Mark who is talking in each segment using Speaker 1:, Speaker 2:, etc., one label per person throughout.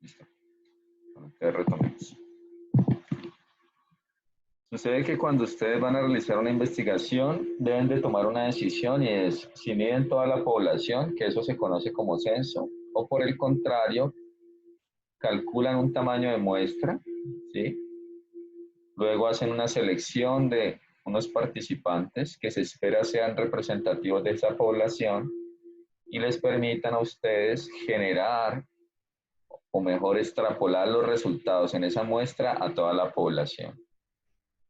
Speaker 1: Listo. Entonces retomemos. Sucede que cuando ustedes van a realizar una investigación, deben de tomar una decisión y es si miden toda la población, que eso se conoce como censo, o por el contrario, calculan un tamaño de muestra, ¿sí? Luego hacen una selección de unos participantes que se espera sean representativos de esa población y les permitan a ustedes generar o mejor extrapolar los resultados en esa muestra a toda la población.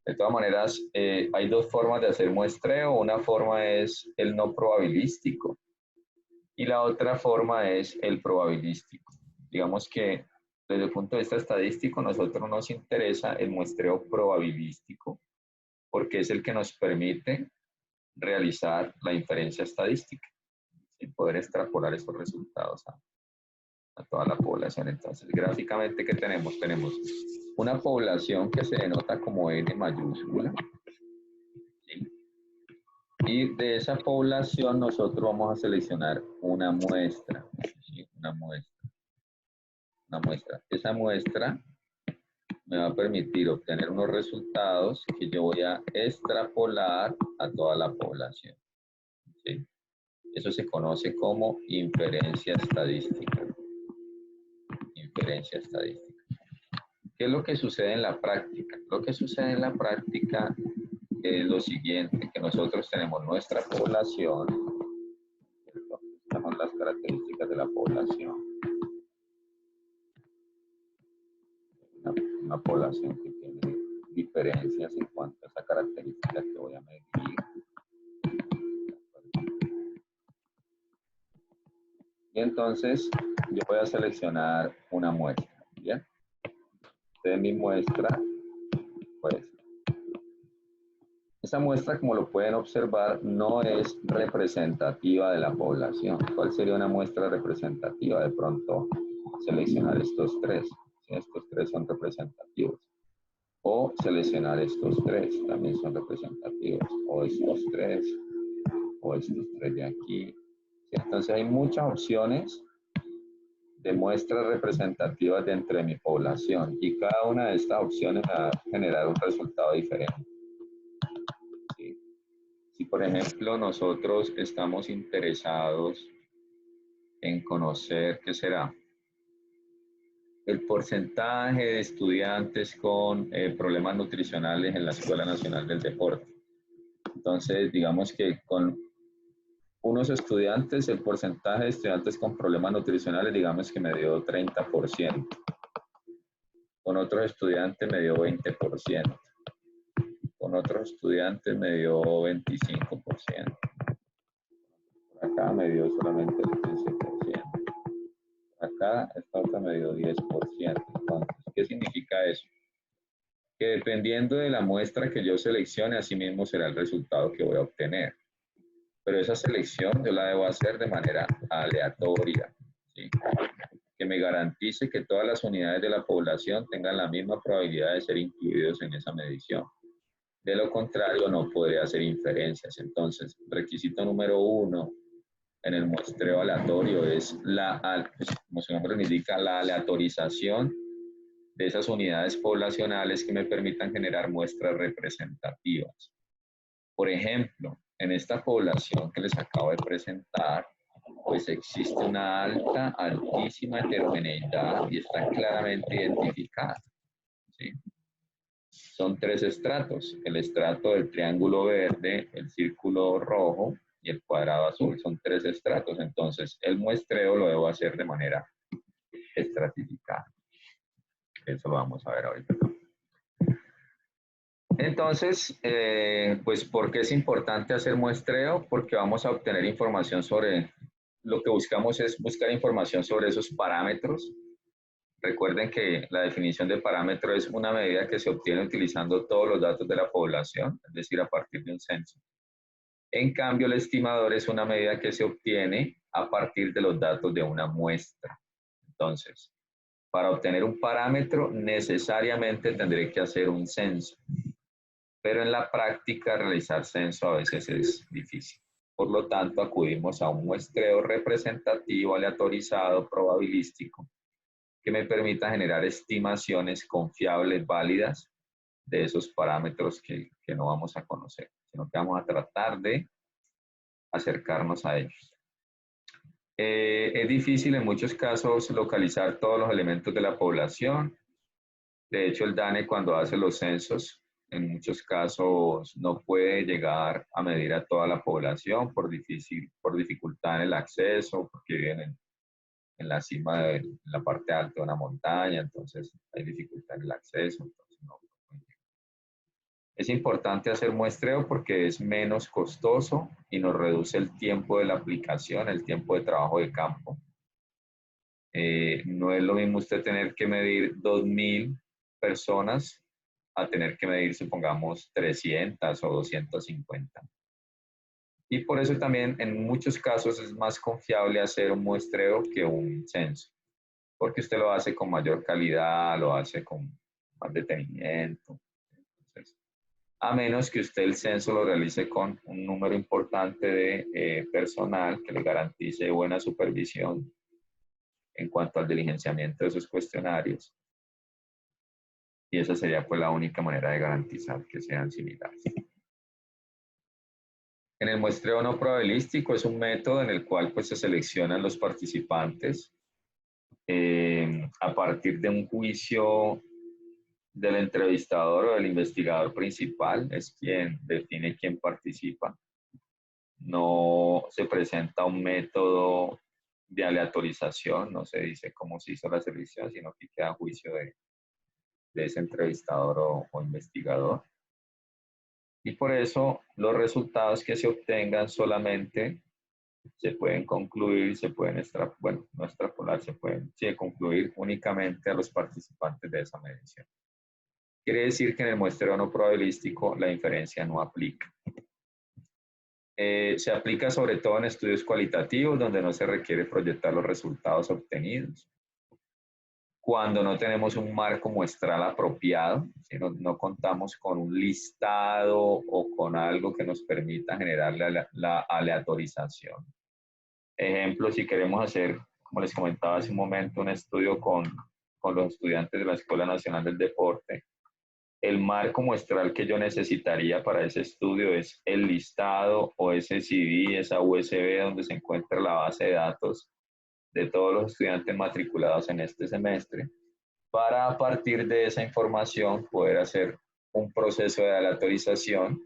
Speaker 1: De todas maneras, hay dos formas de hacer muestreo. Una forma es el no probabilístico y la otra forma es el probabilístico. Digamos que desde el punto de vista estadístico, a nosotros nos interesa el muestreo probabilístico porque es el que nos permite realizar la inferencia estadística y poder extrapolar esos resultados a toda la población. Entonces, gráficamente, ¿qué tenemos? Tenemos una población que se denota como N mayúscula, ¿sí? Y de esa población nosotros vamos a seleccionar una muestra, ¿sí? Una muestra. Esa muestra me va a permitir obtener unos resultados que yo voy a extrapolar a toda la población, ¿sí? Eso se conoce como inferencia estadística. Inferencia estadística. ¿Qué es lo que sucede en la práctica? Lo que sucede en la práctica es lo siguiente, que nosotros tenemos nuestra población, ¿cierto? Tenemos las características de la población. Una población que tiene diferencias en cuanto a esa característica que voy a medir. Y entonces yo voy a seleccionar una muestra, ¿bien? De mi muestra, pues, esa muestra, como lo pueden observar, no es representativa de la población. ¿Cuál sería una muestra representativa? De pronto, seleccionar estos tres. ¿Sí? Estos tres son representativos. O seleccionar estos tres, también son representativos. O estos tres de aquí. ¿Sí? Entonces, hay muchas opciones de muestras representativas dentro de mi población. Y cada una de estas opciones va a generar un resultado diferente. ¿Sí? Si, por ejemplo, nosotros estamos interesados en conocer, ¿qué será? El porcentaje de estudiantes con problemas nutricionales en la Escuela Nacional del Deporte. Entonces, digamos que con unos estudiantes, el porcentaje de estudiantes con problemas nutricionales, digamos que me dio 30%. Con otros estudiantes me dio 20%. Con otros estudiantes me dio 25%. Por acá me dio solamente el 15%. Acá esta otra me dio 10%. Entonces, ¿qué significa eso? Que dependiendo de la muestra que yo seleccione, así mismo será el resultado que voy a obtener. Pero esa selección yo la debo hacer de manera aleatoria, ¿sí? Que me garantice que todas las unidades de la población tengan la misma probabilidad de ser incluidos en esa medición. De lo contrario, no podré hacer inferencias. Entonces, requisito número 1 en el muestreo aleatorio es como su nombre indica, la aleatorización de esas unidades poblacionales que me permitan generar muestras representativas. Por ejemplo, en esta población que les acabo de presentar, pues existe una altísima heterogeneidad y está claramente identificada, ¿sí? Son tres estratos, el estrato del triángulo verde, el círculo rojo y el cuadrado azul. Son tres estratos, entonces el muestreo lo debo hacer de manera estratificada. Eso lo vamos a ver ahorita. Entonces, pues, ¿por qué es importante hacer muestreo? Porque vamos a obtener información sobre, lo que buscamos es buscar información sobre esos parámetros. Recuerden que la definición de parámetro es una medida que se obtiene utilizando todos los datos de la población, es decir, a partir de un censo. En cambio, el estimador es una medida que se obtiene a partir de los datos de una muestra. Entonces, para obtener un parámetro, necesariamente tendré que hacer un censo. Pero en la práctica, realizar censo a veces es difícil. Por lo tanto, acudimos a un muestreo representativo, aleatorizado, probabilístico, que me permita generar estimaciones confiables, válidas, de esos parámetros que no vamos a conocer, sino que vamos a tratar de acercarnos a ellos. Es difícil en muchos casos localizar todos los elementos de la población. De hecho, el DANE cuando hace los censos, en muchos casos no puede llegar a medir a toda la población por dificultad en el acceso, porque viven en la cima, en la parte alta de una montaña, entonces hay dificultad en el acceso. Entonces no. Es importante hacer muestreo porque es menos costoso y nos reduce el tiempo de la aplicación, el tiempo de trabajo de campo. No es lo mismo usted tener que medir 2.000 personas a tener que medir, supongamos, 300 o 250. Y por eso también en muchos casos es más confiable hacer un muestreo que un censo, porque usted lo hace con mayor calidad, lo hace con más detenimiento. Entonces, a menos que usted el censo lo realice con un número importante de personal que le garantice buena supervisión en cuanto al diligenciamiento de sus cuestionarios. Y esa sería pues la única manera de garantizar que sean similares. En el muestreo no probabilístico es un método en el cual pues se seleccionan los participantes a partir de un juicio del entrevistador o del investigador principal, es quien define quién participa. No se presenta un método de aleatorización, no se dice cómo se hizo la selección, sino que queda a juicio de ese entrevistador o investigador. Y por eso los resultados que se obtengan solamente se pueden concluir, no extrapolar, se pueden concluir únicamente a los participantes de esa medición. Quiere decir que en el muestreo no probabilístico la inferencia no aplica. Se aplica sobre todo en estudios cualitativos donde no se requiere proyectar los resultados obtenidos. Cuando no tenemos un marco muestral apropiado, si no contamos con un listado o con algo que nos permita generar la aleatorización. Ejemplo, si queremos hacer, como les comentaba hace un momento, un estudio con los estudiantes de la Escuela Nacional del Deporte, el marco muestral que yo necesitaría para ese estudio es el listado o ese CD, esa USB donde se encuentra la base de datos de todos los estudiantes matriculados en este semestre, para a partir de esa información poder hacer un proceso de aleatorización,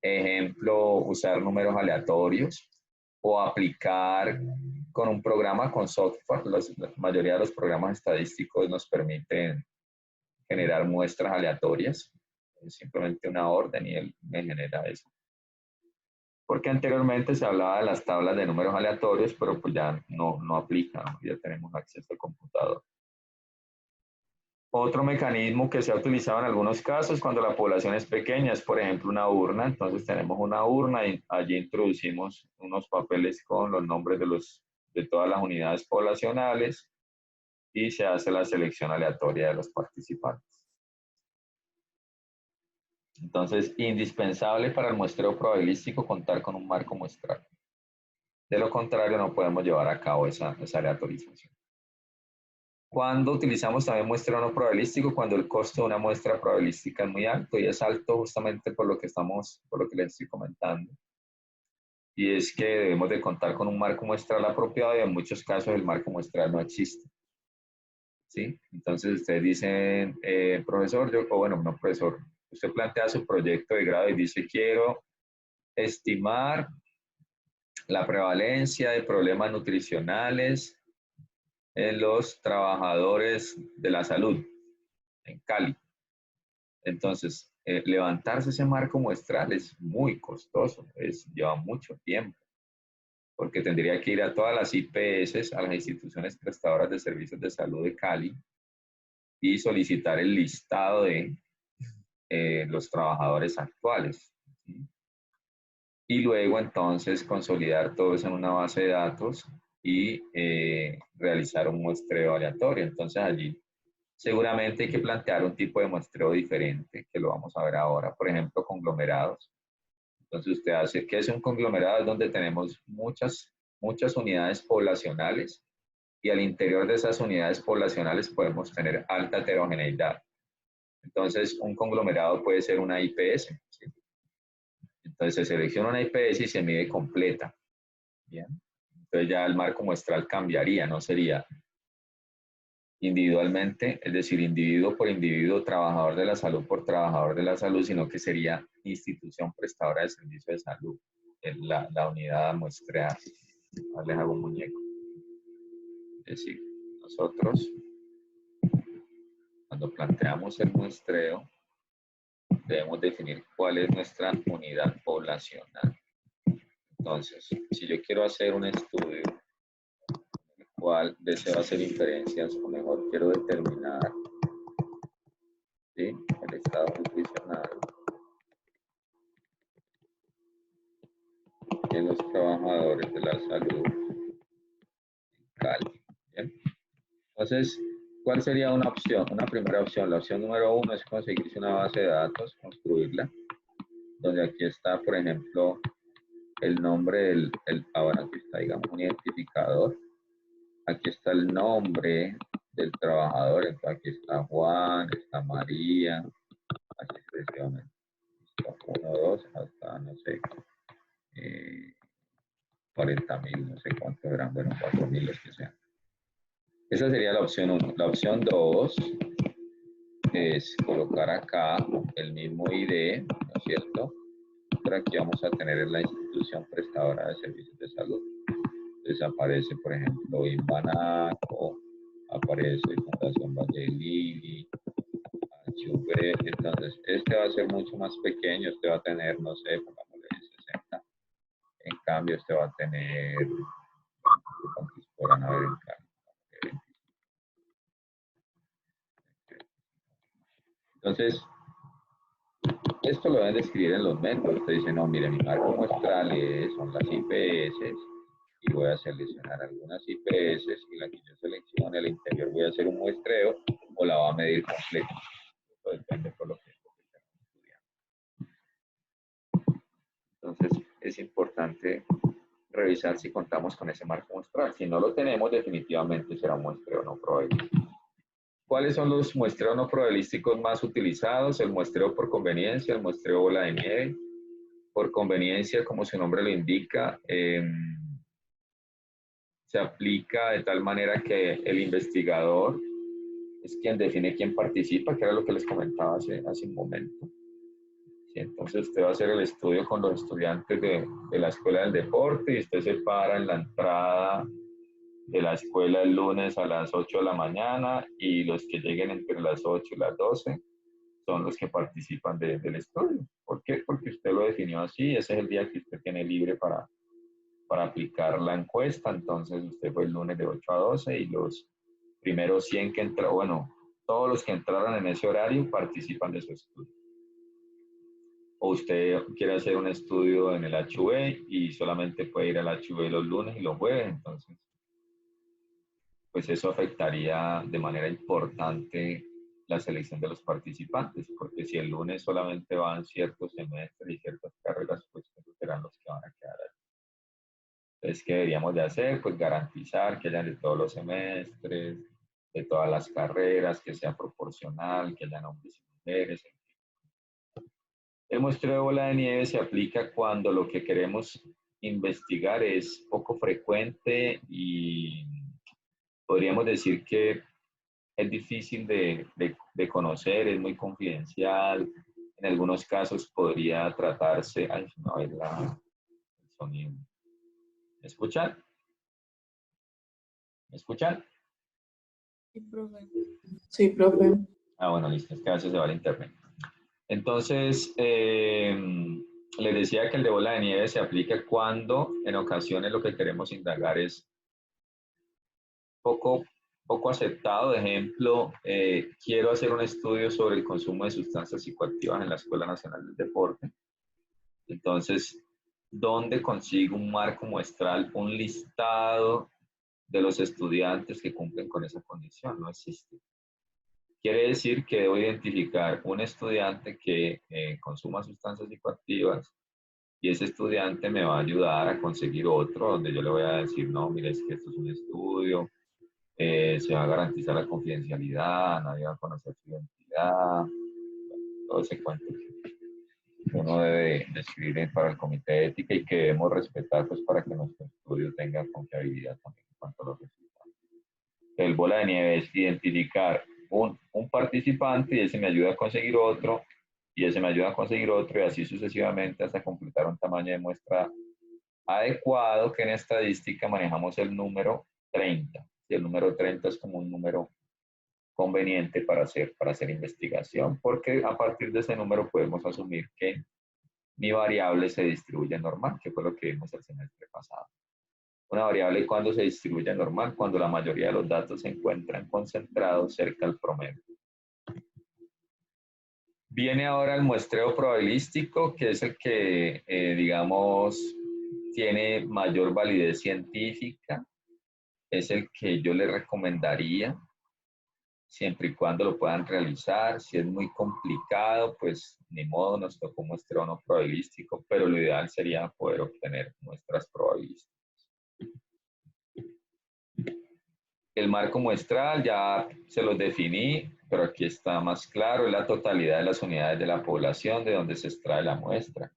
Speaker 1: ejemplo, usar números aleatorios o aplicar con un programa, con software. La mayoría de los programas estadísticos nos permiten generar muestras aleatorias, es simplemente una orden y él me genera eso. Porque anteriormente se hablaba de las tablas de números aleatorios, pero pues ya no aplica, ¿no? Ya tenemos acceso al computador. Otro mecanismo que se ha utilizado en algunos casos cuando la población es pequeña es, por ejemplo, una urna. Entonces tenemos una urna y allí introducimos unos papeles con los nombres de todas las unidades poblacionales y se hace la selección aleatoria de los participantes. Entonces, indispensable para el muestreo probabilístico contar con un marco muestral. De lo contrario, no podemos llevar a cabo esa aleatorización. Cuando utilizamos también muestreo no probabilístico, cuando el costo de una muestra probabilística es muy alto, y es alto justamente por lo que les estoy comentando. Y es que debemos de contar con un marco muestral apropiado y en muchos casos el marco muestral no existe. ¿Sí? Entonces ustedes dicen, profesor, no profesor, usted plantea su proyecto de grado y dice, quiero estimar la prevalencia de problemas nutricionales en los trabajadores de la salud en Cali. Entonces, levantarse ese marco muestral es muy costoso, lleva mucho tiempo, porque tendría que ir a todas las IPS, a las instituciones prestadoras de servicios de salud de Cali, y solicitar el listado de los trabajadores actuales. ¿Sí? Y luego entonces consolidar todo eso en una base de datos y realizar un muestreo aleatorio. Entonces allí seguramente hay que plantear un tipo de muestreo diferente, que lo vamos a ver ahora, por ejemplo, conglomerados. Entonces usted hace, ¿qué es un conglomerado? Es donde tenemos muchas unidades poblacionales y al interior de esas unidades poblacionales podemos tener alta heterogeneidad. Entonces, un conglomerado puede ser una IPS, ¿sí? Entonces se selecciona una IPS y se mide completa. Bien. Entonces ya el marco muestral cambiaría, no sería individualmente, es decir, individuo por individuo, trabajador de la salud por trabajador de la salud, sino que sería institución prestadora de servicio de salud, la unidad muestrear. Les hago un muñeco. Es decir, nosotros, cuando planteamos el muestreo, debemos definir cuál es nuestra unidad poblacional. Entonces, si yo quiero hacer un estudio en el cual deseo hacer inferencias, o mejor quiero determinar, ¿sí?, el estado nutricional de los trabajadores de la salud en Cali. ¿Bien? Entonces, ¿cuál sería una opción? Una primera opción. La opción número 1 es conseguirse una base de datos, construirla, donde aquí está, por ejemplo, el nombre bueno, aquí está, digamos, un identificador. Aquí está el nombre del trabajador. Entonces, aquí está Juan, está María, así sucesivamente. 1, 2, hasta, no sé, 40.000, no sé cuántos eran, bueno, 4.000 los que sean. Esa sería la opción 1. La opción 2 es colocar acá el mismo ID, ¿no es cierto? Pero aquí vamos a tener la institución prestadora de servicios de salud. Entonces aparece, por ejemplo, Inbanaco, aparece Fundación Valle Lili, HV. Entonces, este va a ser mucho más pequeño, este va a tener, no sé, pongámosle 60. En cambio, este va a tener, ¿cuántos podrán haber en cambio? Entonces, esto lo deben describir en los métodos. Usted dice, no, mire, mi marco muestral son las IPS y voy a seleccionar algunas IPS y la que yo seleccione al interior voy a hacer un muestreo o la va a medir completa. Eso depende por lo que estemos estudiando. Entonces, es importante revisar si contamos con ese marco muestral. Si no lo tenemos, definitivamente será un muestreo no probabilístico. ¿Cuáles son los muestreos no probabilísticos más utilizados? El muestreo por conveniencia, el muestreo bola de nieve. Por conveniencia, como su nombre lo indica, se aplica de tal manera que el investigador es quien define quién participa, que era lo que les comentaba hace un momento. ¿Sí? Entonces usted va a hacer el estudio con los estudiantes de la Escuela del Deporte y usted se para en la entrada de la escuela el lunes a las 8 de la mañana y los que lleguen entre las 8 y las 12 son los que participan del estudio. ¿Por qué? Porque usted lo definió así, ese es el día que usted tiene libre para aplicar la encuesta, entonces usted fue el lunes de 8 a 12 y los primeros 100 que entraron, bueno, todos los que entraron en ese horario participan de su estudio. O usted quiere hacer un estudio en el HV y solamente puede ir al HV los lunes y los jueves, entonces pues eso afectaría de manera importante la selección de los participantes, porque si el lunes solamente van ciertos semestres y ciertas carreras, pues esos serán los que van a quedar ahí. Entonces, ¿qué deberíamos de hacer? Pues garantizar que hayan de todos los semestres, de todas las carreras, que sea proporcional, que hayan hombres y mujeres. El muestreo de bola de nieve se aplica cuando lo que queremos investigar es poco frecuente y podríamos decir que es difícil de conocer, es muy confidencial. En algunos casos podría tratarse, ay, no, es el sonido. ¿Me escuchan? ¿Me escuchan?
Speaker 2: Sí, profe. Sí, profe.
Speaker 1: Ah, bueno, listo, es que a veces se va el internet. Entonces, les decía que el de bola de nieve se aplica cuando en ocasiones lo que queremos indagar es poco aceptado. De ejemplo, quiero hacer un estudio sobre el consumo de sustancias psicoactivas en la Escuela Nacional del Deporte. Entonces, ¿dónde consigo un marco muestral, un listado de los estudiantes que cumplen con esa condición? No existe. Quiere decir que debo identificar un estudiante que consuma sustancias psicoactivas Y ese estudiante me va a ayudar a conseguir otro donde yo le voy a decir, no, mire, es que esto es un estudio, se va a garantizar la confidencialidad, nadie va a conocer su identidad, todo ese cuento que uno debe escribir para el comité de ética y que debemos respetar pues, para que nuestro estudio tenga confiabilidad también en cuanto a los resultados. El bola de nieve es identificar un participante y ese me ayuda a conseguir otro y ese me ayuda a conseguir otro y así sucesivamente hasta completar un tamaño de muestra adecuado que en estadística manejamos el número 30. Y el número 30 es como un número conveniente para hacer investigación porque a partir de ese número podemos asumir que mi variable se distribuye normal, que fue lo que vimos el semestre pasado. Una variable cuando se distribuye normal, cuando la mayoría de los datos se encuentran concentrados cerca del promedio. Viene ahora el muestreo probabilístico, que es el que, digamos, tiene mayor validez científica. Es el que yo le recomendaría, siempre y cuando lo puedan realizar. Si es muy complicado, pues ni modo, nos tocó muestreo no probabilístico, pero lo ideal sería poder obtener muestras probabilísticas. El marco muestral ya se los definí, pero aquí está más claro, es la totalidad de las unidades de la población de donde se extrae la muestra.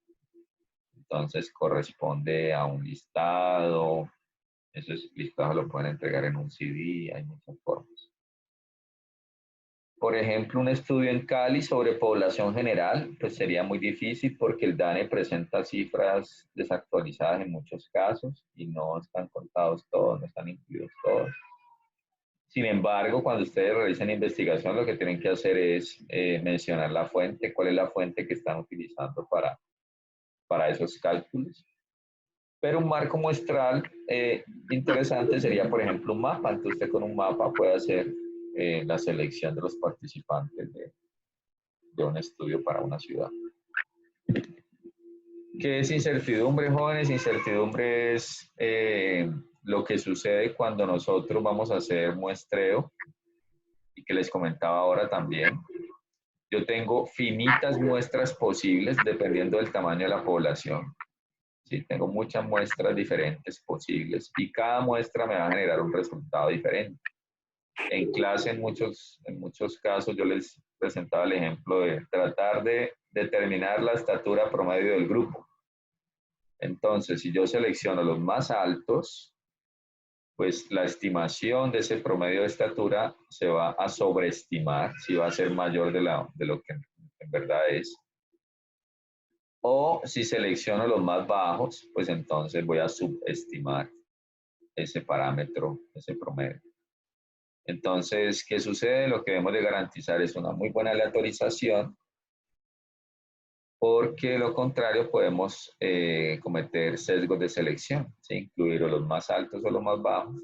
Speaker 1: Entonces corresponde a un listado, esos listados lo pueden entregar en un CD, hay muchas formas. Por ejemplo, un estudio en Cali sobre población general, pues sería muy difícil porque el DANE presenta cifras desactualizadas en muchos casos y no están contados todos, no están incluidos todos. Sin embargo, cuando ustedes realizan investigación, lo que tienen que hacer es mencionar la fuente, cuál es la fuente que están utilizando para esos cálculos. Pero un marco muestral interesante sería, por ejemplo, un mapa. Entonces, usted con un mapa puede hacer la selección de los participantes de un estudio para una ciudad. ¿Qué es incertidumbre, jóvenes? Incertidumbre es lo que sucede cuando nosotros vamos a hacer muestreo y que les comentaba ahora también. Yo tengo finitas muestras posibles dependiendo del tamaño de la población. Sí, tengo muchas muestras diferentes posibles y cada muestra me va a generar un resultado diferente. En clase, en muchos casos, yo les presentaba el ejemplo de tratar de determinar la estatura promedio del grupo. Entonces, si yo selecciono los más altos, pues la estimación de ese promedio de estatura se va a sobreestimar, si va a ser mayor de lo que en verdad es. O si selecciono los más bajos, pues entonces voy a subestimar ese parámetro, ese promedio. Entonces, ¿qué sucede? Lo que debemos de garantizar es una muy buena aleatorización, porque de lo contrario podemos cometer sesgos de selección, ¿sí? Incluir o los más altos o los más bajos.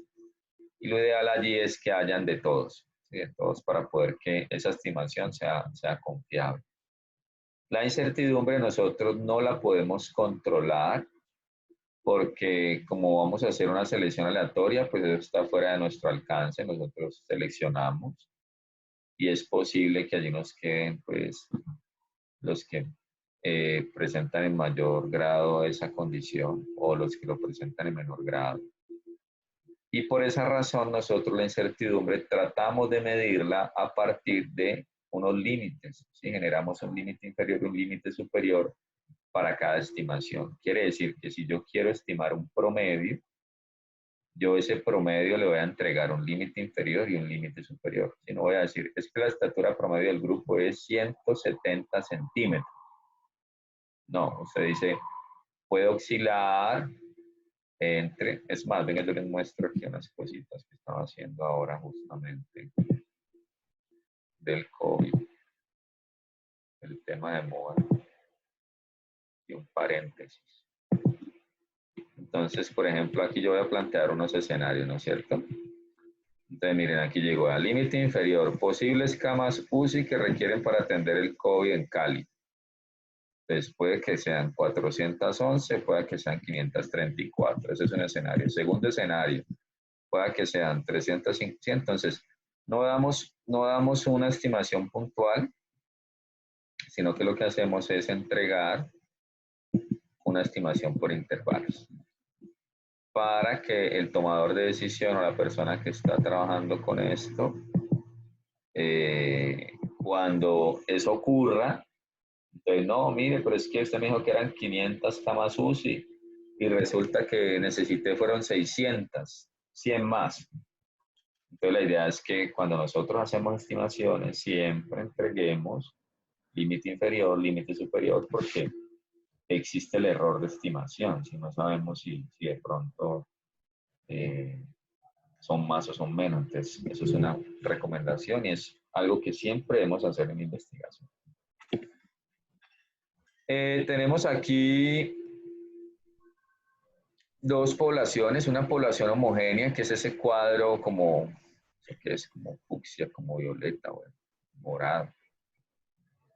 Speaker 1: Y lo ideal allí es que hayan de todos, ¿sí? De todos para poder que esa estimación sea confiable. La incertidumbre nosotros no la podemos controlar porque como vamos a hacer una selección aleatoria, pues eso está fuera de nuestro alcance, nosotros seleccionamos y es posible que allí nos queden pues los que presentan en mayor grado esa condición o los que lo presentan en menor grado. Y por esa razón nosotros la incertidumbre tratamos de medirla a partir de unos límites. Si generamos un límite inferior y un límite superior para cada estimación. Quiere decir que si yo quiero estimar un promedio, yo ese promedio le voy a entregar un límite inferior y un límite superior. Si no voy a decir, es que la estatura promedio del grupo es 170 centímetros. No, usted dice, puede oscilar entre, es más, venga, yo les muestro aquí unas cositas que estaba haciendo ahora justamente del COVID, el tema de moda y un paréntesis. Entonces, por ejemplo, aquí yo voy a plantear unos escenarios, ¿no es cierto? Entonces, miren, aquí llegó al límite inferior, posibles camas UCI que requieren para atender el COVID en Cali. Entonces, puede que sean 411, puede que sean 534. Ese es un escenario. Segundo escenario, puede que sean 350. Entonces, no damos una estimación puntual, sino que lo que hacemos es entregar una estimación por intervalos, para que el tomador de decisión o la persona que está trabajando con esto, cuando eso ocurra, entonces, no, mire, pero es que usted me dijo que eran 500 camas UCI y resulta que necesité fueron 600, 100 más. Entonces, la idea es que cuando nosotros hacemos estimaciones, siempre entreguemos límite inferior, límite superior, porque existe el error de estimación, si no sabemos si de pronto son más o son menos. Entonces, eso es una recomendación y es algo que siempre debemos hacer en investigación. Tenemos aquí dos poblaciones, una población homogénea, que es ese cuadro como, que es como fucsia, como violeta, o morado.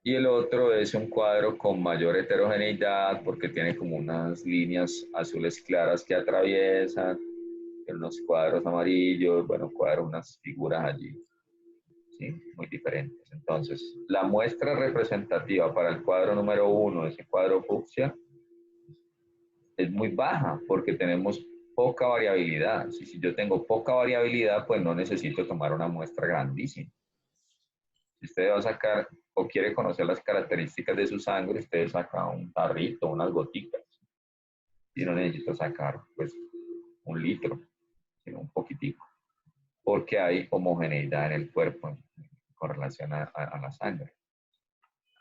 Speaker 1: Y el otro es un cuadro con mayor heterogeneidad porque tiene como unas líneas azules claras que atraviesan, unos cuadros amarillos, bueno, cuadros, unas figuras allí, ¿sí? Muy diferentes. Entonces, la muestra representativa para el cuadro número 1, ese cuadro fucsia, es muy baja porque tenemos poca variabilidad. Si yo tengo poca variabilidad, pues no necesito tomar una muestra grandísima. Si usted va a sacar o quiere conocer las características de su sangre, usted saca un tarrito, unas gotitas. Y no necesito sacar, pues, un litro, sino un poquitico. Porque hay homogeneidad en el cuerpo con relación a la sangre.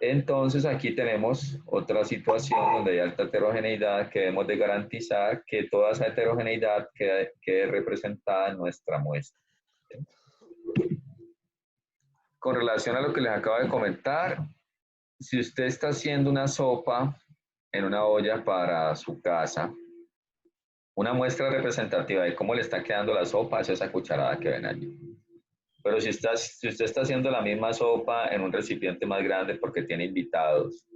Speaker 1: Entonces, aquí tenemos otra situación donde hay alta heterogeneidad que debemos de garantizar que toda esa heterogeneidad quede representada en nuestra muestra. Con relación a lo que les acabo de comentar, si usted está haciendo una sopa en una olla para su casa, una muestra representativa de cómo le está quedando la sopa es esa cucharada que ven allí. Pero si usted está haciendo la misma sopa en un recipiente más grande porque tiene invitados,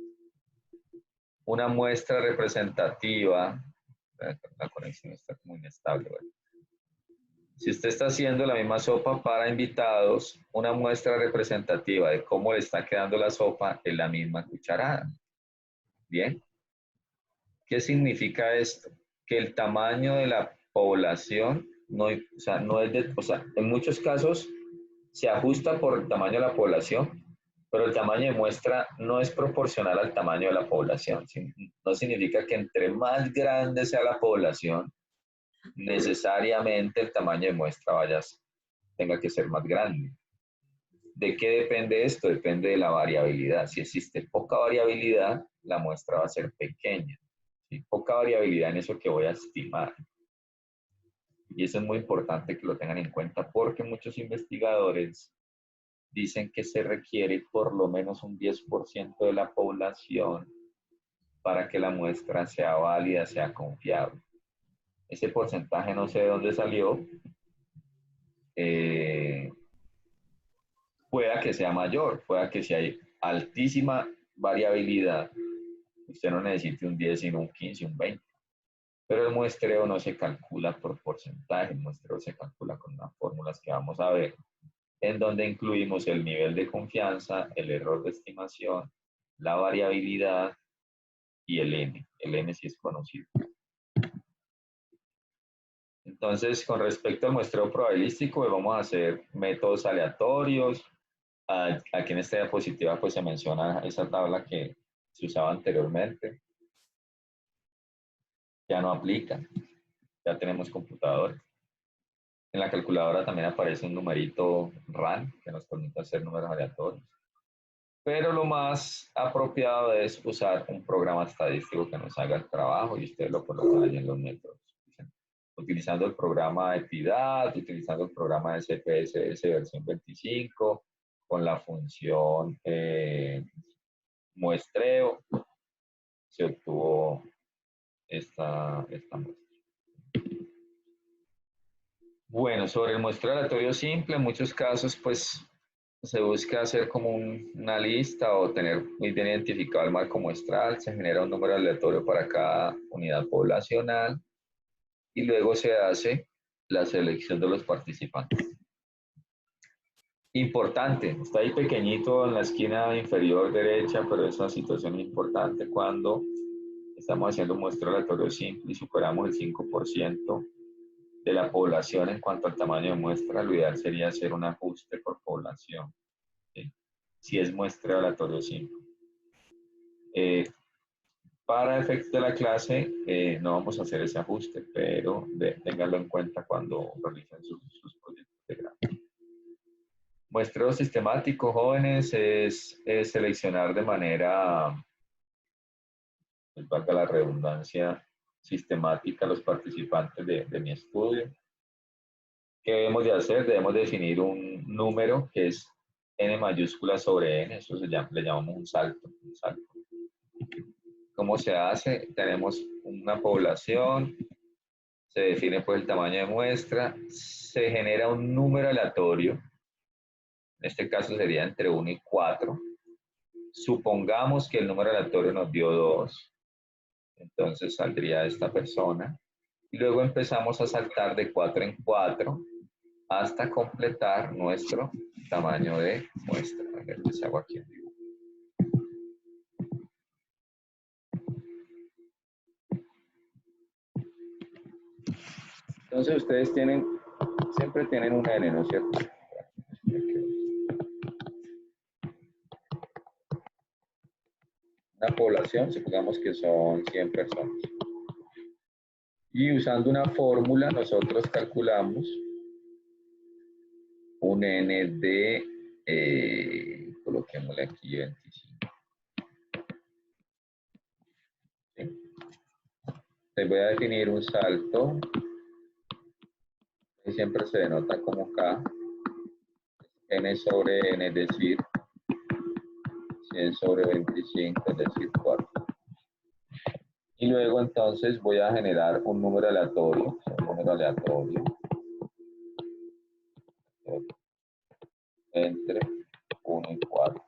Speaker 1: una muestra representativa, la conexión está como inestable, ¿verdad? Si usted está haciendo la misma sopa para invitados, una muestra representativa de cómo le está quedando la sopa es la misma cucharada. ¿Bien? ¿Qué significa esto? Que el tamaño de la población no es en muchos casos se ajusta por el tamaño de la población, pero el tamaño de muestra no es proporcional al tamaño de la población. No significa que entre más grande sea la población, necesariamente el tamaño de muestra tenga que ser más grande. ¿De qué depende esto? Depende de la variabilidad. Si existe poca variabilidad, la muestra va a ser pequeña. ¿Sí? Poca variabilidad en eso que voy a estimar. Y eso es muy importante que lo tengan en cuenta porque muchos investigadores dicen que se requiere por lo menos un 10% de la población para que la muestra sea válida, sea confiable. Ese porcentaje no sé de dónde salió. Pueda que sea mayor, pueda que si hay altísima variabilidad, usted no necesite un 10, sino un 15, un 20. Pero el muestreo no se calcula por porcentaje, el muestreo se calcula con unas fórmulas que vamos a ver, en donde incluimos el nivel de confianza, el error de estimación, la variabilidad y el N. El N sí es conocido. Entonces, con respecto al muestreo probabilístico, vamos a hacer métodos aleatorios. Aquí en esta diapositiva pues se menciona esa tabla que se usaba anteriormente. Ya no aplica, ya tenemos computadores. En la calculadora también aparece un numerito RAN que nos permite hacer números aleatorios. Pero lo más apropiado es usar un programa estadístico que nos haga el trabajo y ustedes lo colocan allí en los métodos. Utilizando el programa EPIDAT, utilizando el programa de SPSS versión 25, con la función muestreo, se obtuvo esta muestra. Bueno, sobre el muestreo aleatorio simple, en muchos casos, pues, se busca hacer como una lista o tener muy bien identificado el marco muestral, se genera un número aleatorio para cada unidad poblacional y luego se hace la selección de los participantes. Importante, está ahí pequeñito en la esquina inferior derecha, pero es una situación importante cuando estamos haciendo un muestreo aleatorio simple y superamos el 5% de la población en cuanto al tamaño de muestra, lo ideal sería hacer un ajuste por población, ¿sí? Si es muestreo aleatorio simple. Para efectos de la clase, no vamos a hacer ese ajuste, pero ténganlo en cuenta cuando realicen sus proyectos de grado. Muestreo sistemático, jóvenes, es seleccionar de manera, valga la redundancia, sistemática a los participantes de mi estudio. ¿Qué debemos de hacer? Debemos definir un número que es n mayúscula sobre n, eso le llamamos un salto. ¿Cómo se hace? Tenemos una población, se define pues el tamaño de muestra, se genera un número aleatorio, en este caso sería entre 1 y 4. Supongamos que el número aleatorio nos dio 2, entonces saldría esta persona. Y luego empezamos a saltar de 4 en 4 hasta completar nuestro tamaño de muestra. A ver si hago aquí en vivo. Entonces ustedes siempre tienen un n, ¿no es cierto? Una población, supongamos que son 100 personas. Y usando una fórmula, nosotros calculamos un n de, coloquémosle aquí 25. ¿Sí? Les voy a definir un salto, que siempre se denota como k, n sobre n, es decir, 100 sobre 25, es decir, 4. Y luego entonces voy a generar un número aleatorio, entre 1 y 4.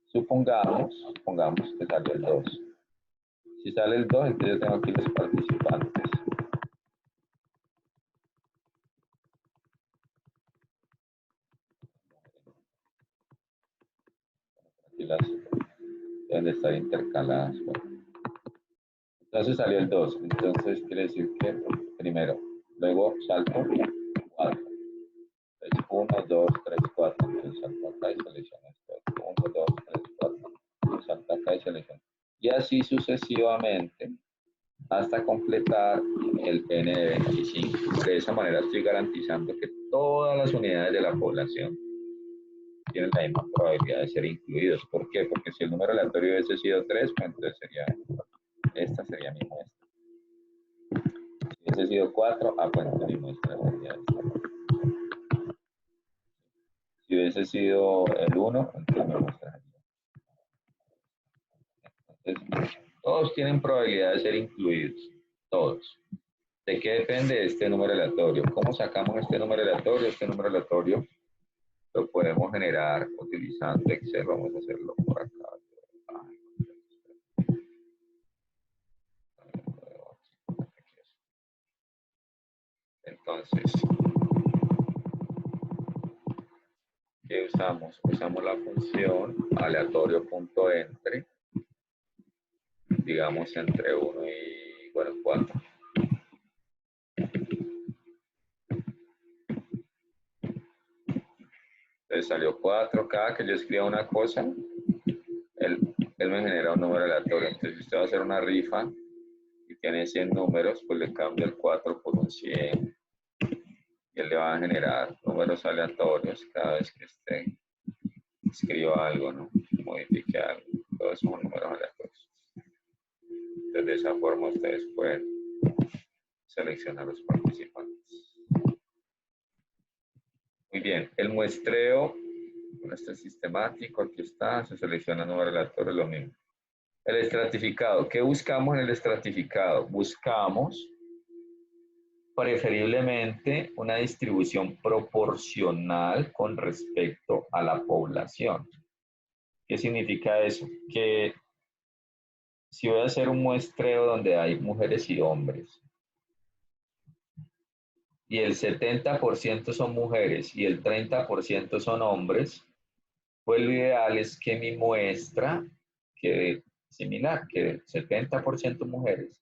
Speaker 1: Supongamos que sale el 2. Si sale el 2, entonces yo tengo aquí los participantes. Aquí las deben de estar intercaladas. Bueno. Entonces salió el 2. Entonces quiere decir que primero, luego salto 4. 1, 2, 3, 4. Entonces salto acá y selecciono esto. 1, 2, 3, 4. Salto acá y selecciono. Y así sucesivamente hasta completar el n de 25. De esa manera estoy garantizando que todas las unidades de la población tienen la misma probabilidad de ser incluidos. ¿Por qué? Porque si el número aleatorio hubiese sido 3, pues entonces esta sería mi muestra. Si hubiese sido 4, pues entonces mi muestra sería esta. Si hubiese sido el 1, entonces mi muestra sería esta. Entonces, todos tienen probabilidad de ser incluidos. Todos. ¿De qué depende este número aleatorio? ¿Cómo sacamos este número aleatorio? Este número aleatorio lo podemos generar utilizando Excel. Vamos a hacerlo por acá. Entonces, ¿qué usamos? Usamos la función aleatorio.entre, digamos entre 1 y, bueno, 4. Entonces salió 4, cada que yo escriba una cosa, él me genera un número aleatorio. Entonces, si usted va a hacer una rifa y tiene 100 números, pues le cambia el 4 por un 100. Y él le va a generar números aleatorios cada vez que usted escriba algo, ¿no? Modifique algo. Todos son números aleatorios. Entonces, de esa forma ustedes pueden seleccionar los participantes. Muy bien, el muestreo, con este sistemático, aquí está, se selecciona número aleatorio, lo mismo. El estratificado, ¿qué buscamos en el estratificado? Buscamos preferiblemente una distribución proporcional con respecto a la población. ¿Qué significa eso? Que si voy a hacer un muestreo donde hay mujeres y hombres, y el 70% son mujeres y el 30% son hombres, pues lo ideal es que mi muestra quede similar, que 70% mujeres,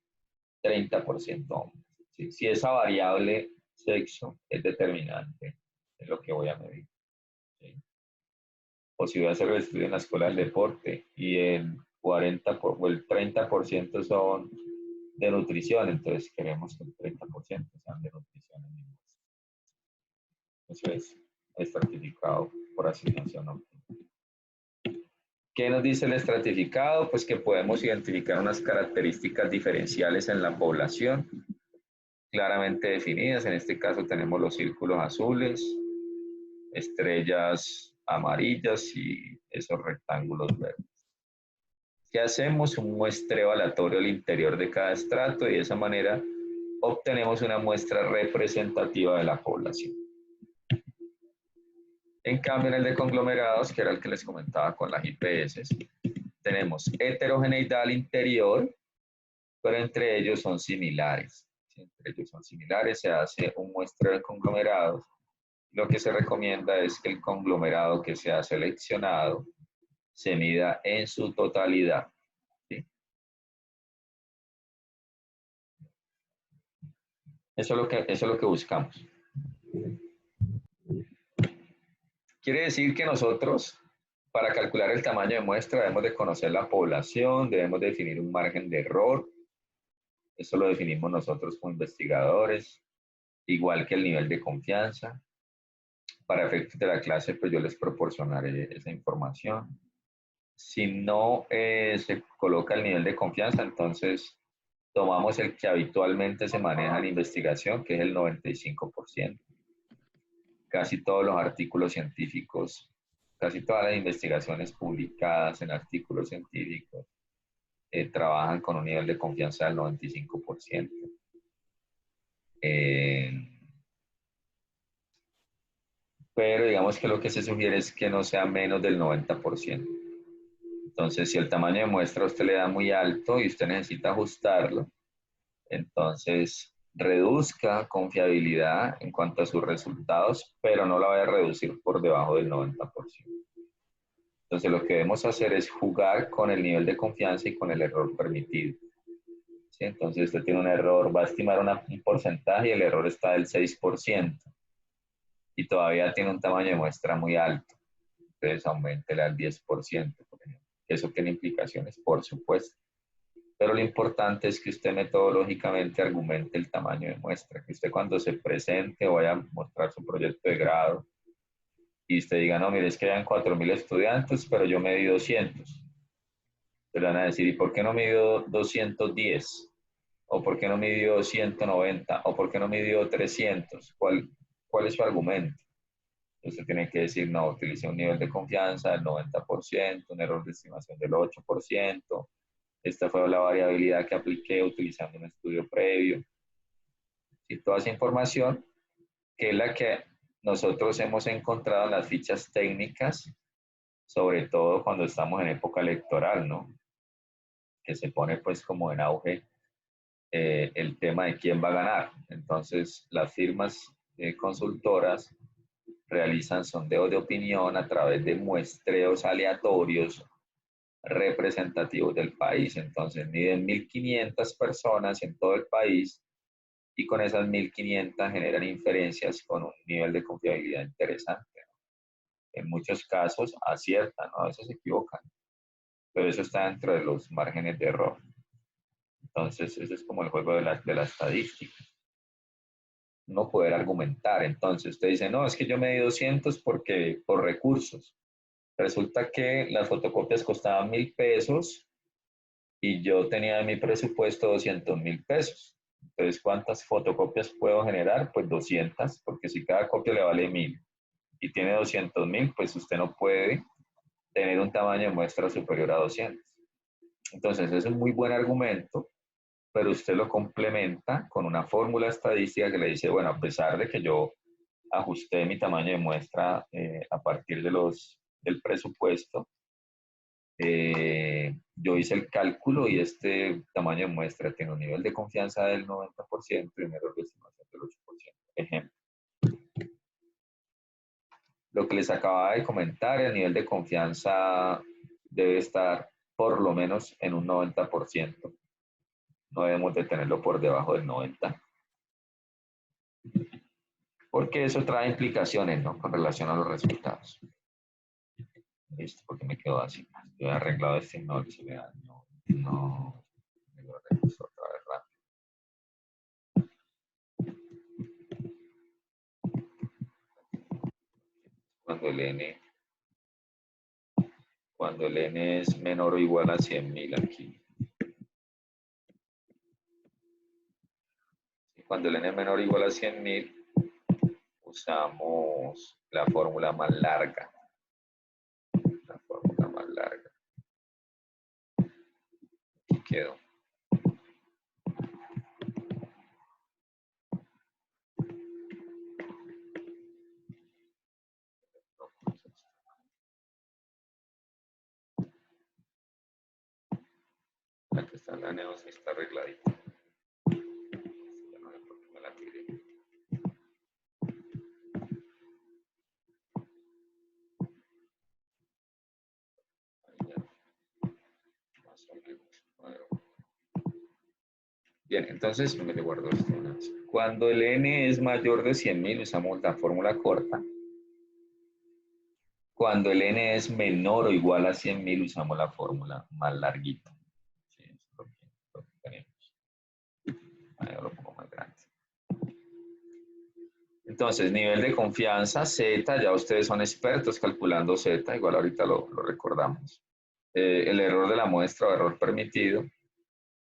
Speaker 1: 30% hombres. ¿Sí? Si esa variable sexo es determinante en lo que voy a medir. ¿Sí? O si voy a hacer el estudio en la escuela del deporte y el 40 o el 30% son de nutrición, entonces queremos que el 30% sean de nutrición en mi muestra. Eso es estratificado por asignación óptima. ¿Qué nos dice el estratificado? Pues que podemos identificar unas características diferenciales en la población, claramente definidas. En este caso tenemos los círculos azules, estrellas amarillas y esos rectángulos verdes. ¿Qué hacemos? Un muestreo aleatorio al interior de cada estrato y de esa manera obtenemos una muestra representativa de la población. En cambio, en el de conglomerados, que era el que les comentaba con las IPS, tenemos heterogeneidad al interior, pero entre ellos son similares. Si entre ellos son similares, se hace un muestreo de conglomerados. Lo que se recomienda es que el conglomerado que sea seleccionado se mida en su totalidad. ¿Sí? Eso es lo que buscamos. Quiere decir que nosotros, para calcular el tamaño de muestra, debemos de conocer la población, debemos definir un margen de error. Eso lo definimos nosotros como investigadores, igual que el nivel de confianza. Para efectos de la clase, pues yo les proporcionaré esa información. Si no se coloca el nivel de confianza, entonces tomamos el que habitualmente se maneja en investigación, que es el 95%. Casi todos los artículos científicos, casi todas las investigaciones publicadas en artículos científicos trabajan con un nivel de confianza del 95%. Pero digamos que lo que se sugiere es que no sea menos del 90%. Entonces, si el tamaño de muestra a usted le da muy alto y usted necesita ajustarlo, entonces reduzca confiabilidad en cuanto a sus resultados, pero no la vaya a reducir por debajo del 90%. Entonces, lo que debemos hacer es jugar con el nivel de confianza y con el error permitido. ¿Sí? Entonces, usted tiene un error, va a estimar un porcentaje y el error está del 6%. Y todavía tiene un tamaño de muestra muy alto. Entonces, auméntela al 10%, por ejemplo. Eso tiene implicaciones, por supuesto. Pero lo importante es que usted metodológicamente argumente el tamaño de muestra, que usted cuando se presente o vaya a mostrar su proyecto de grado y usted diga, no, mire, es que hayan 4.000 estudiantes, pero yo medí 200. Te van a decir, ¿y por qué no midió 210? ¿O por qué no midió 190? ¿O por qué no midió 300? ¿Cuál es su argumento? Usted tiene que decir, no, utilicé un nivel de confianza del 90%, un error de estimación del 8%. Esta fue la variabilidad que apliqué utilizando un estudio previo. Y toda esa información, que es la que nosotros hemos encontrado en las fichas técnicas, sobre todo cuando estamos en época electoral, ¿no? Que se pone pues como en auge el tema de quién va a ganar. Entonces, las firmas consultoras realizan sondeos de opinión a través de muestreos aleatorios representativos del país. Entonces, miden 1.500 personas en todo el país y con esas 1.500 generan inferencias con un nivel de confiabilidad interesante. En muchos casos aciertan, ¿no? A veces se equivocan, pero eso está dentro de los márgenes de error. Entonces, eso es como el juego de la estadística. No poder argumentar. Entonces, usted dice, no, es que yo me di 200 porque por recursos. Resulta que las fotocopias costaban 1.000 pesos y yo tenía en mi presupuesto 200.000 pesos. Entonces, ¿cuántas fotocopias puedo generar? Pues 200, porque si cada copia le vale 1.000 y tiene 200.000, pues usted no puede tener un tamaño de muestra superior a 200. Entonces, es un muy buen argumento, pero usted lo complementa con una fórmula estadística que le dice, bueno, a pesar de que yo ajusté mi tamaño de muestra a partir del presupuesto, yo hice el cálculo y este tamaño de muestra tiene un nivel de confianza del 90% y un error de estimación del 8%. Ejemplo. Lo que les acababa de comentar, el nivel de confianza debe estar por lo menos en un 90%. No debemos de tenerlo por debajo del 90%. Porque eso trae implicaciones, ¿no? Con relación a los resultados. Listo, porque me quedó así. Yo he arreglado este, no, no, me lo reviso otra vez rápido. Cuando el n es menor o igual a 100.000 aquí. Cuando el n es menor o igual a 100.000, usamos la fórmula más larga. La fórmula más larga. Aquí quedó. Aquí está la neosis, está arregladita. Ya no sé por qué me la tiré. Ahí ya. Más o menos. Bien, entonces me le guardo esto. Cuando el n es mayor de 100.000, usamos la fórmula corta. Cuando el n es menor o igual a 100.000, usamos la fórmula más larguita. Sí, eso es lo que tenemos. Ahí lo pongo más grande. Entonces, nivel de confianza, Z, ya ustedes son expertos calculando Z, igual ahorita lo recordamos. El error de la muestra o error permitido.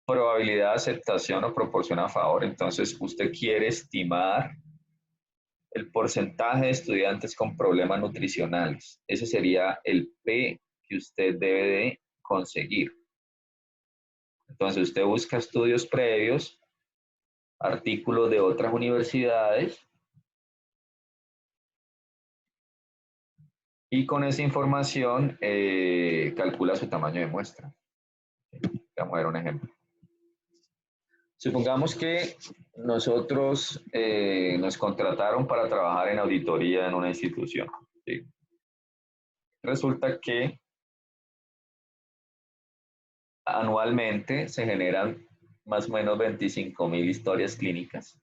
Speaker 1: Probabilidad de aceptación o proporción a favor. Entonces, usted quiere estimar el porcentaje de estudiantes con problemas nutricionales. Ese sería el P que usted debe de conseguir. Entonces, usted busca estudios previos, artículos de otras universidades, y con esa información calcula su tamaño de muestra. Vamos a ver un ejemplo. Supongamos que nosotros nos contrataron para trabajar en auditoría en una institución. ¿Sí? Resulta que anualmente se generan más o menos 25.000 historias clínicas.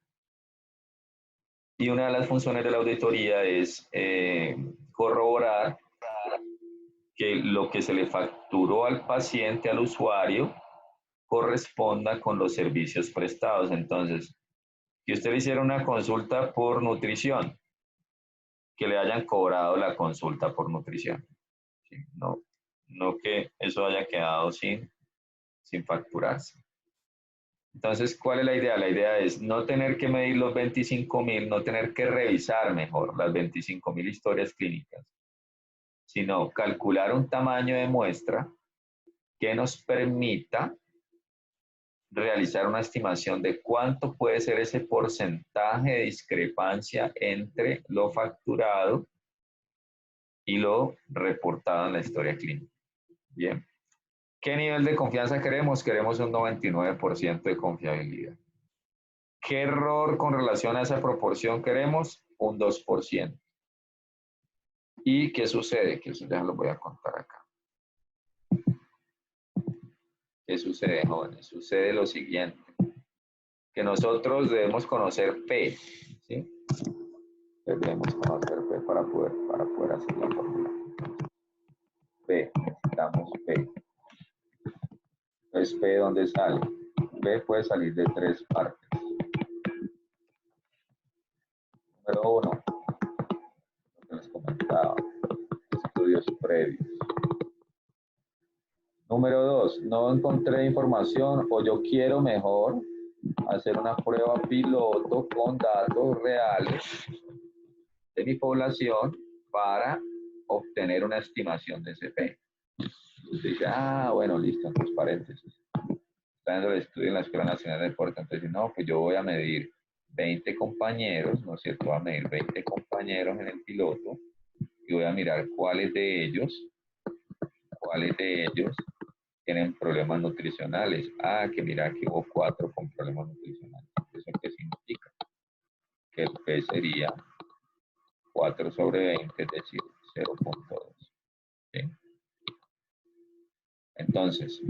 Speaker 1: Y una de las funciones de la auditoría es corroborar que lo que se le facturó al paciente, al usuario, corresponda con los servicios prestados. Entonces, que usted le hiciera una consulta por nutrición, que le hayan cobrado la consulta por nutrición. ¿Sí? No, no que eso haya quedado sin facturarse. Entonces, ¿cuál es la idea? La idea es no tener que medir los 25.000, no tener que revisar mejor las 25.000 historias clínicas, sino calcular un tamaño de muestra que nos permita realizar una estimación de cuánto puede ser ese porcentaje de discrepancia entre lo facturado y lo reportado en la historia clínica. Bien. ¿Qué nivel de confianza queremos? Queremos un 99% de confiabilidad. ¿Qué error con relación a esa proporción queremos? Un 2%. ¿Y qué sucede? Que eso ya lo voy a contar acá. ¿Qué sucede, jóvenes? Sucede lo siguiente. Que nosotros debemos conocer P. ¿Sí? Debemos conocer P para poder hacer la fórmula. P, necesitamos P. Entonces, P, ¿dónde sale? P puede salir de 3 partes. Número 1, lo que les comentaba, estudios previos. Número 2, no encontré información o yo quiero mejor hacer una prueba piloto con datos reales de mi población para obtener una estimación de ese P. Usted dice, bueno, listo, entre paréntesis. Está dando el estudio en la Escuela Nacional de Deporte, entonces no, pues yo voy a medir 20 compañeros, ¿no es cierto? Voy a medir 20 compañeros en el piloto y voy a mirar cuáles de ellos tienen problemas nutricionales. Que mira que hubo 4 con problemas nutricionales. ¿Eso qué significa? Que el P sería 4 sobre 20, es decir, 0.2. ¿Sí? Entonces,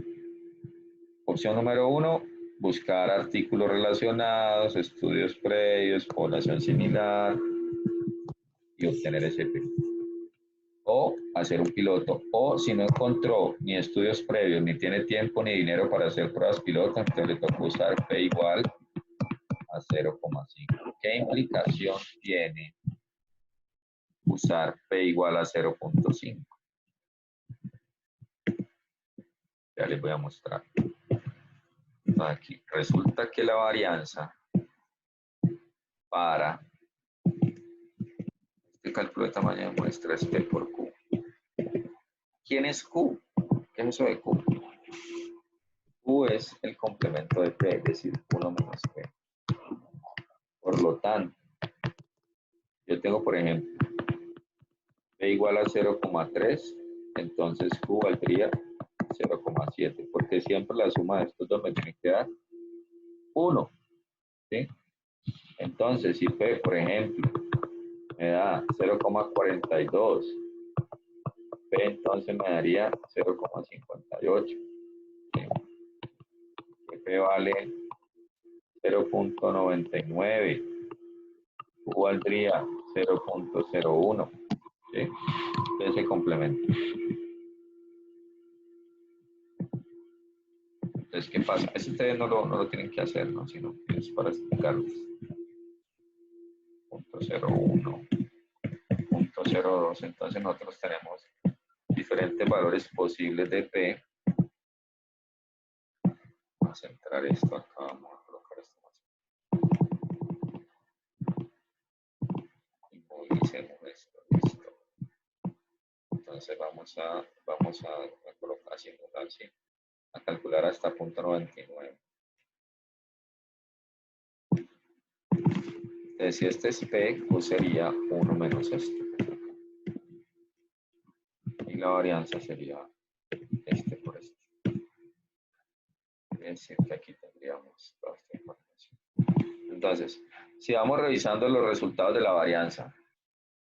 Speaker 1: opción número 1, buscar artículos relacionados, estudios previos, población similar y obtener ese P. O hacer un piloto. O si no encontró ni estudios previos, ni tiene tiempo ni dinero para hacer pruebas piloto, entonces le toca usar P igual a 0,5. ¿Qué implicación tiene usar P igual a 0,5? Ya les voy a mostrar. Aquí resulta que la varianza para este cálculo de tamaño de muestra es P por Q. ¿Quién es Q? ¿Qué es eso de Q? Q es el complemento de P, es decir, 1 menos P. Por lo tanto, yo tengo, por ejemplo, P igual a 0,3, entonces Q valdría 0,7, porque siempre la suma de estos dos me tiene que dar 1, ¿sí? Entonces, si P, por ejemplo, me da 0,42, P entonces me daría 0,58. ¿Sí? P vale 0,99. Q valdría 0,01. ¿Sí? Ese complemento. Entonces, ¿qué pasa? Eso ustedes no lo tienen que hacer, ¿no? Sino que es para explicarles. 0,01, 0,02. Entonces, nosotros tenemos diferentes valores posibles de P. Vamos a centrar esto acá. Vamos a colocar esto más. Y movilicemos esto. Listo. Entonces, vamos a colocar así, a calcular hasta 0,99. Entonces, si este es P, Q sería 1 menos esto. Y la varianza sería este por este. Es decir, que aquí tendríamos toda esta información. Entonces, si vamos revisando los resultados de la varianza,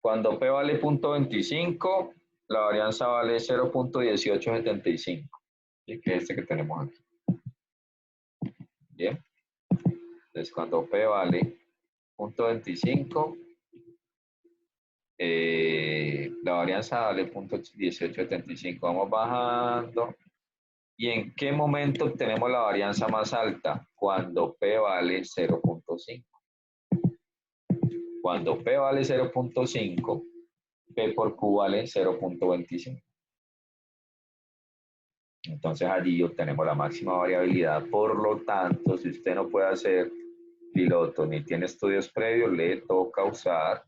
Speaker 1: cuando P vale 0,25, la varianza vale 0,1875. ¿Sí? Que es este que tenemos aquí. Bien. Entonces, cuando P vale 0,25, la varianza vale 0,1875. Vamos bajando. ¿Y en qué momento obtenemos la varianza más alta? Cuando P vale 0,5. Cuando P vale 0,5, P por Q vale 0,25. Entonces allí obtenemos la máxima variabilidad. Por lo tanto, si usted no puede hacer piloto ni tiene estudios previos, le toca usar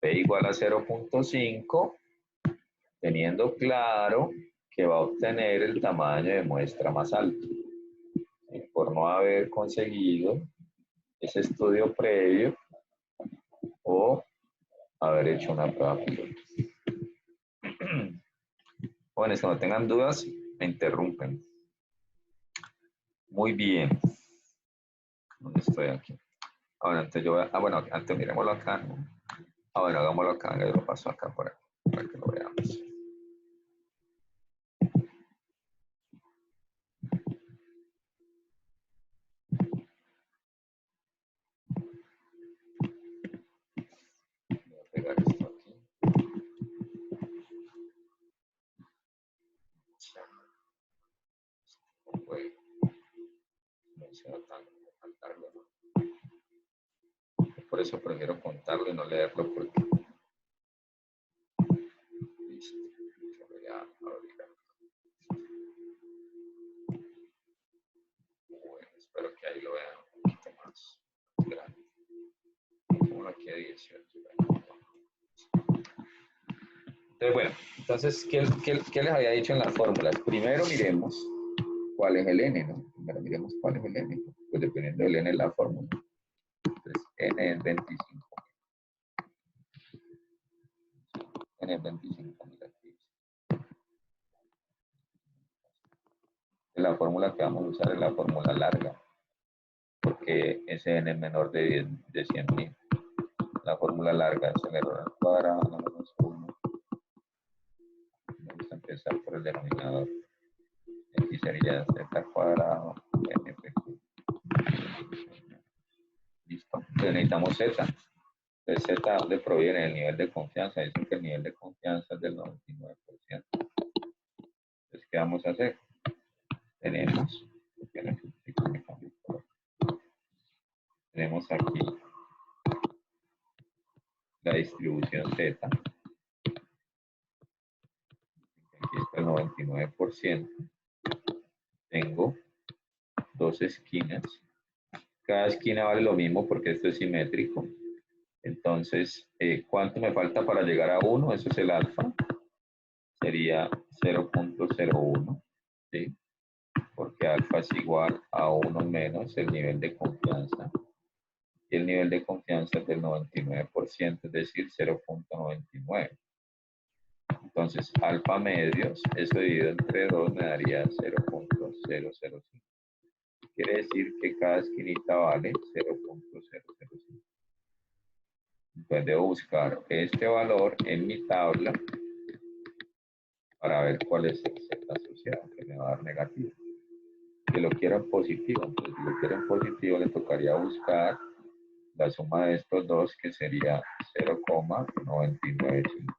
Speaker 1: P igual a 0,5, teniendo claro que va a obtener el tamaño de muestra más alto. Por no haber conseguido ese estudio previo o haber hecho una prueba piloto. Jóvenes, cuando tengan dudas, me interrumpen. Muy bien. ¿Dónde estoy aquí? Ahora, entonces yo voy a, bueno, antes miremoslo acá, ¿no? Bueno, hagámoslo acá, yo lo paso acá para que lo veamos. Voy a pegar esto aquí. No puede. No se va tan contarlo, ¿no? Por eso prefiero contarlo y no leerlo porque. Listo. Voy a abrir acá. Bueno, espero que ahí lo vean un poquito más grande. Como aquí a 18. Entonces, bueno, entonces, ¿qué les había dicho en las fórmulas? Primero miremos cuál es el n, ¿no? Primero miremos cuál es el n. Pues dependiendo del n la fórmula. Entonces, n es 25. N es 25.000 aquí. La fórmula que vamos a usar es la fórmula larga, porque ese n es menor de 100.000. La fórmula larga es el error al cuadrado menos 1. Vamos a empezar por el denominador. Aquí sería z cuadrado NPQ. Listo. Entonces necesitamos z. Entonces z, ¿de dónde proviene? El nivel de confianza. Dicen que el nivel de confianza es del 99%. Entonces, ¿qué vamos a hacer? Tenemos aquí la distribución z. Aquí está el 99%. Tengo dos esquinas. Cada esquina vale lo mismo porque esto es simétrico. Entonces, ¿cuánto me falta para llegar a 1? Eso es el alfa. Sería 0.01. ¿Sí? Porque alfa es igual a 1 menos el nivel de confianza. Y el nivel de confianza es del 99%, es decir, 0.99. Entonces, alfa medios, eso dividido entre 2 me daría 0.005. Quiere decir que cada esquinita vale 0.005. Entonces, debo buscar este valor en mi tabla para ver cuál es el z asociado, que me va a dar negativo. Que lo quiero en positivo, entonces si lo quiero en positivo le tocaría buscar la suma de estos dos, que sería 0,995.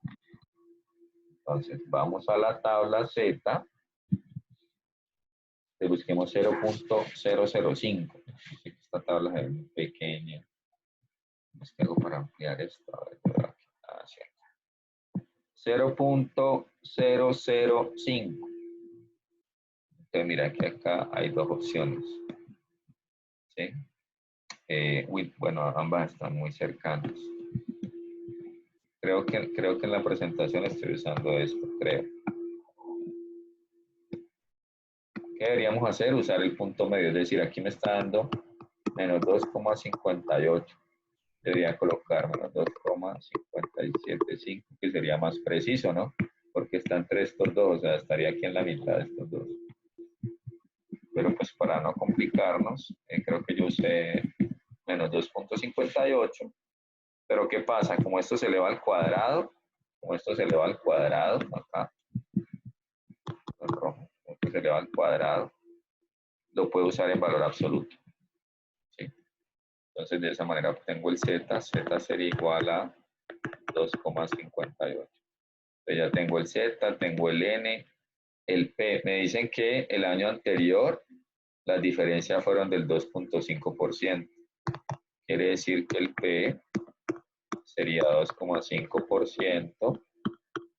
Speaker 1: Entonces vamos a la tabla Z, le busquemos 0.005. Esta tabla es muy pequeña. Es que hago para ampliar esto. A ver, 0.005. Entonces mira que acá hay dos opciones. ¿Sí? Bueno, ambas están muy cercanas. Creo que en la presentación estoy usando esto, creo. ¿Qué deberíamos hacer? Usar el punto medio, es decir, aquí me está dando menos 2,58. Debería colocar menos 2,575, que sería más preciso, ¿no? Porque está entre estos dos, o sea, estaría aquí en la mitad de estos dos. Pero pues para no complicarnos, creo que yo usé menos 2,58. Pero ¿qué pasa? Como esto se eleva al cuadrado, acá, en rojo, como esto se eleva al cuadrado, lo puedo usar en valor absoluto. ¿Sí? Entonces, de esa manera obtengo el z sería igual a 2,58. Entonces ya tengo el z, tengo el n, el p. Me dicen que el año anterior las diferencias fueron del 2.5%. Quiere decir que el p sería 2,5%,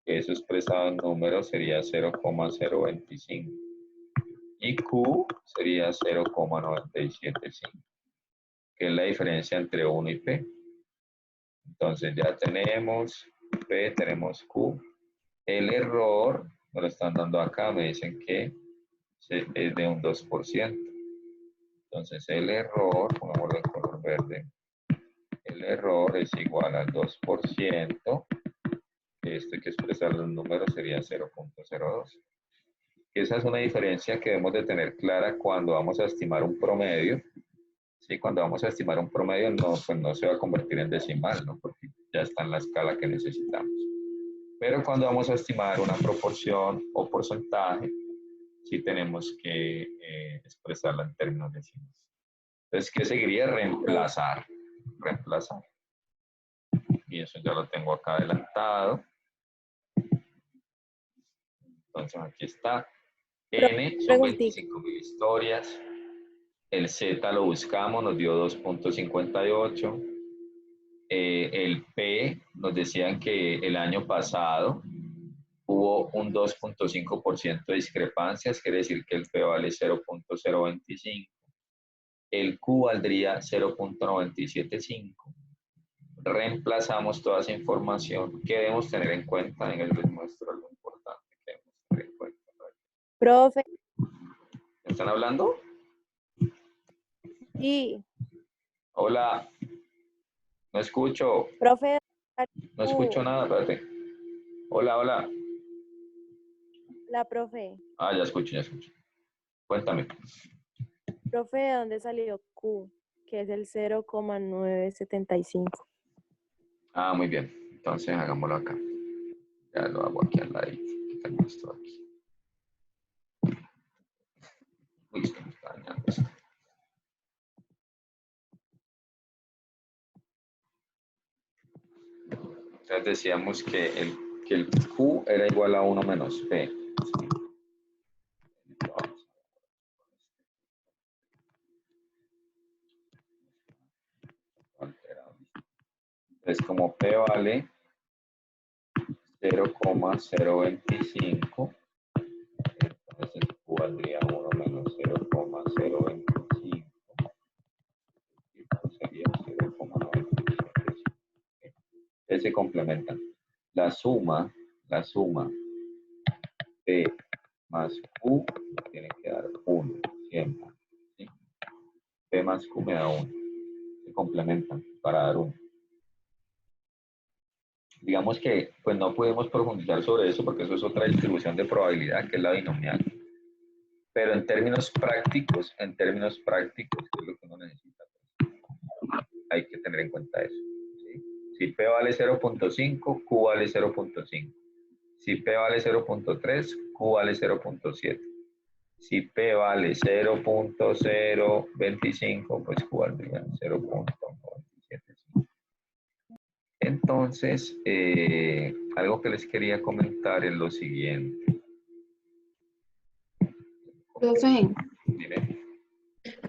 Speaker 1: que eso expresado en números sería 0,025. Y Q sería 0,975, que es la diferencia entre 1 y P. Entonces ya tenemos P, tenemos Q. El error, me lo están dando acá, me dicen que es de un 2%. Entonces el error, pongámoslo en color verde, el error es igual al 2%, que esto hay que expresarlo en números sería 0.02. Esa es una diferencia que debemos de tener clara cuando vamos a estimar un promedio. Sí, cuando vamos a estimar un promedio no, pues no se va a convertir en decimal, ¿no? Porque ya está en la escala que necesitamos. Pero cuando vamos a estimar una proporción o porcentaje, sí tenemos que expresarla en términos decimales. Entonces, ¿qué seguiría? Reemplazar. Reemplazar. Y eso ya lo tengo acá adelantado. Entonces, aquí está. N son 25.000 historias. El Z lo buscamos, nos dio 2.58. El P nos decían que el año pasado hubo un 2.5% de discrepancias, quiere decir que el P vale 0.025. El Q valdría 0.975. Reemplazamos toda esa información. ¿Qué debemos tener en cuenta? En el les muestro algo importante que debemos tener en cuenta.
Speaker 3: Profe.
Speaker 1: ¿Me están hablando?
Speaker 3: Sí.
Speaker 1: Hola. No escucho.
Speaker 3: Profe.
Speaker 1: No escucho nada, espérate. Hola, hola.
Speaker 3: La profe.
Speaker 1: Ah, ya escucho, ya escucho. Cuéntame.
Speaker 3: Profe, ¿de dónde salió Q? Que es el 0,975.
Speaker 1: Ah, muy bien. Entonces hagámoslo acá. Ya lo hago aquí al ladito. Tengo esto aquí. Uy, esto me está dañando esto. Entonces decíamos que el Q era igual a 1 menos P. ¿Sí? Entonces, como P vale 0,025, entonces Q valdría 1 menos 0,025, y Q sería 0,975. Entonces se complementan. La suma P más Q tiene que dar 1, siempre. ¿Sí? P más Q me da 1. Se complementan para dar 1. Digamos que pues no podemos profundizar sobre eso porque eso es otra distribución de probabilidad que es la binomial. Pero en términos prácticos, que es lo que uno necesita, hay que tener en cuenta eso. ¿Sí? Si P vale 0.5, Q vale 0.5. Si P vale 0.3, Q vale 0.7. Si P vale 0.025, pues Q valdría 0.975. Entonces, algo que les quería comentar es lo siguiente.
Speaker 2: Profe,
Speaker 1: Dime.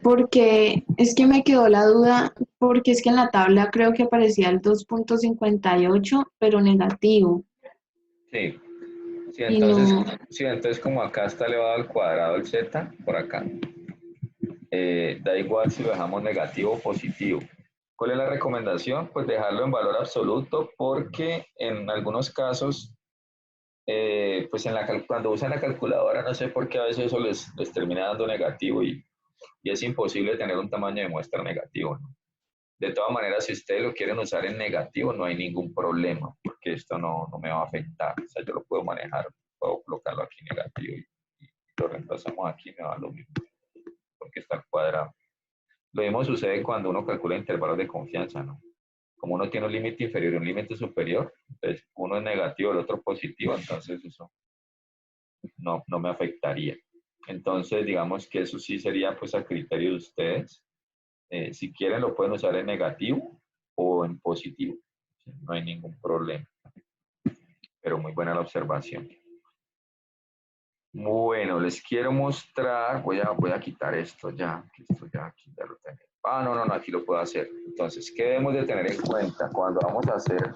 Speaker 2: porque es que me quedó la duda, porque es que en la tabla creo que aparecía el 2.58, pero negativo,
Speaker 1: Sí. Sí,
Speaker 2: y no,
Speaker 1: entonces como acá está elevado al cuadrado el z, por acá, da igual si lo dejamos negativo o positivo. ¿Cuál es la recomendación? Pues dejarlo en valor absoluto porque en algunos casos, pues cuando usan la calculadora, no sé por qué a veces eso les termina dando negativo y es imposible tener un tamaño de muestra negativo, ¿no? De todas maneras, si ustedes lo quieren usar en negativo, no hay ningún problema, porque esto no me va a afectar. O sea, yo lo puedo manejar, puedo colocarlo aquí negativo y lo reemplazamos aquí, me va lo mismo, porque está al cuadrado. Lo mismo sucede cuando uno calcula intervalos de confianza, ¿no? Como uno tiene un límite inferior y un límite superior, entonces uno es negativo, el otro positivo, entonces eso no me afectaría. Entonces, digamos que eso sí sería pues a criterio de ustedes. Si quieren lo pueden usar en negativo o en positivo. ¿Sí? No hay ningún problema. Pero muy buena la observación. Bueno, les quiero mostrar, voy a quitar esto ya, que esto ya aquí ya lo tengo. No, aquí lo puedo hacer. Entonces, ¿qué debemos de tener en cuenta cuando vamos a hacer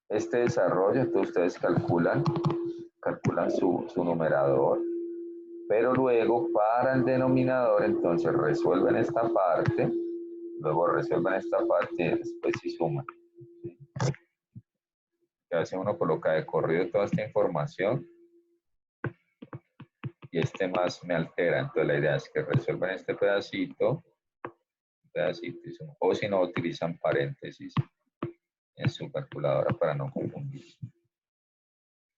Speaker 1: este desarrollo? Entonces ustedes calculan su numerador, pero luego para el denominador, entonces resuelven esta parte, luego resuelven esta parte y después sí suman. ¿Sí? Que a veces uno coloca de corrido toda esta información y este más me altera. Entonces la idea es que resuelvan este pedacito y suman. O si no, utilizan paréntesis en su calculadora para no confundir.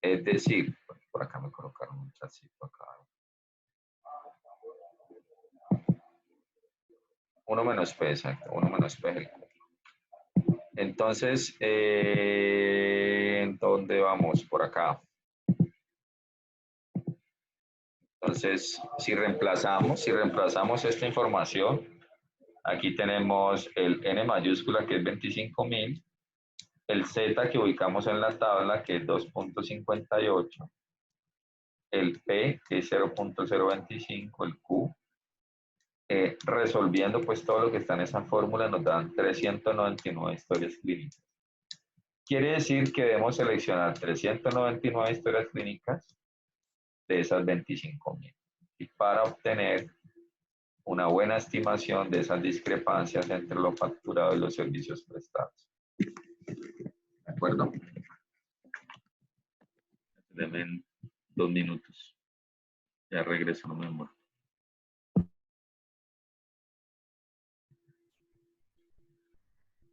Speaker 1: Es decir, por acá me colocaron un chacito acá. 1 menos P, exacto. 1 menos P es el Q. Entonces, ¿en dónde vamos? Por acá. Entonces, si reemplazamos esta información, aquí tenemos el N mayúscula que es 25.000, el Z que ubicamos en la tabla que es 2.58, el P que es 0.025, el Q. Resolviendo pues todo lo que está en esa fórmula nos dan 399 historias clínicas. Quiere decir que debemos seleccionar 399 historias clínicas de esas 25.000 y para obtener una buena estimación de esas discrepancias entre lo facturado y los servicios prestados. ¿De acuerdo? Denme 2 minutos. Ya regreso, no me demoro.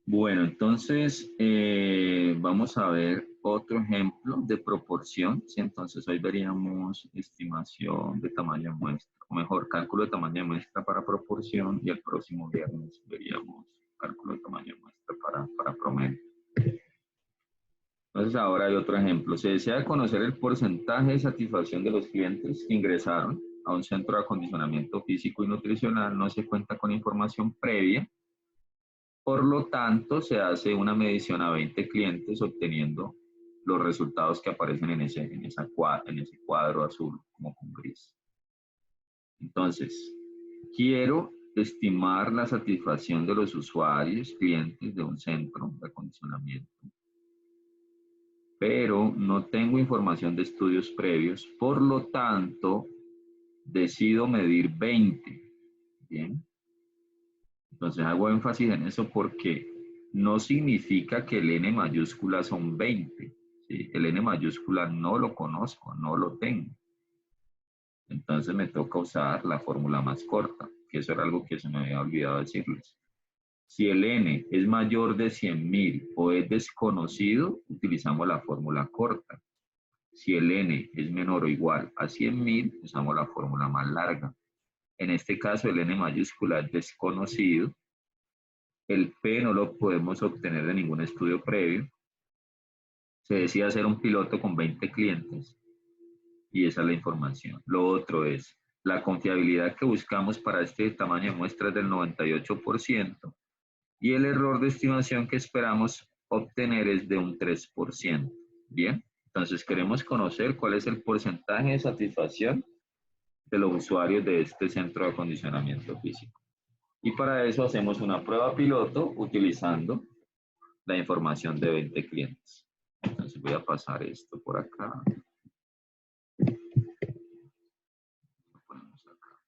Speaker 1: Bueno, entonces vamos a ver otro ejemplo de proporción. ¿Sí? Entonces hoy veríamos estimación de tamaño de muestra, o mejor, cálculo de tamaño de muestra para proporción, y el próximo viernes veríamos cálculo de tamaño de muestra para promedio. Entonces ahora hay otro ejemplo. Se desea conocer el porcentaje de satisfacción de los clientes que ingresaron a un centro de acondicionamiento físico y nutricional no se cuenta con información previa. Por lo tanto, se hace una medición a 20 clientes obteniendo los resultados que aparecen en ese cuadro azul como con gris. Entonces, quiero estimar la satisfacción de los usuarios, clientes de un centro de acondicionamiento, pero no tengo información de estudios previos, por lo tanto, decido medir 20. ¿Bien? Entonces hago énfasis en eso porque no significa que el N mayúscula son 20. ¿Sí? El N mayúscula no lo conozco, no lo tengo. Entonces me toca usar la fórmula más corta, que eso era algo que se me había olvidado decirles. Si el N es mayor de 100.000 o es desconocido, utilizamos la fórmula corta. Si el N es menor o igual a 100.000, usamos la fórmula más larga. En este caso, el N mayúscula es desconocido. El P no lo podemos obtener de ningún estudio previo. Se decide hacer un piloto con 20 clientes y esa es la información. Lo otro es, la confiabilidad que buscamos para este tamaño de muestra es del 98% y el error de estimación que esperamos obtener es de un 3%. Bien, entonces queremos conocer cuál es el porcentaje de satisfacción de los usuarios de este centro de acondicionamiento físico. Y para eso hacemos una prueba piloto utilizando la información de 20 clientes. Entonces voy a pasar esto por acá. Lo ponemos acá.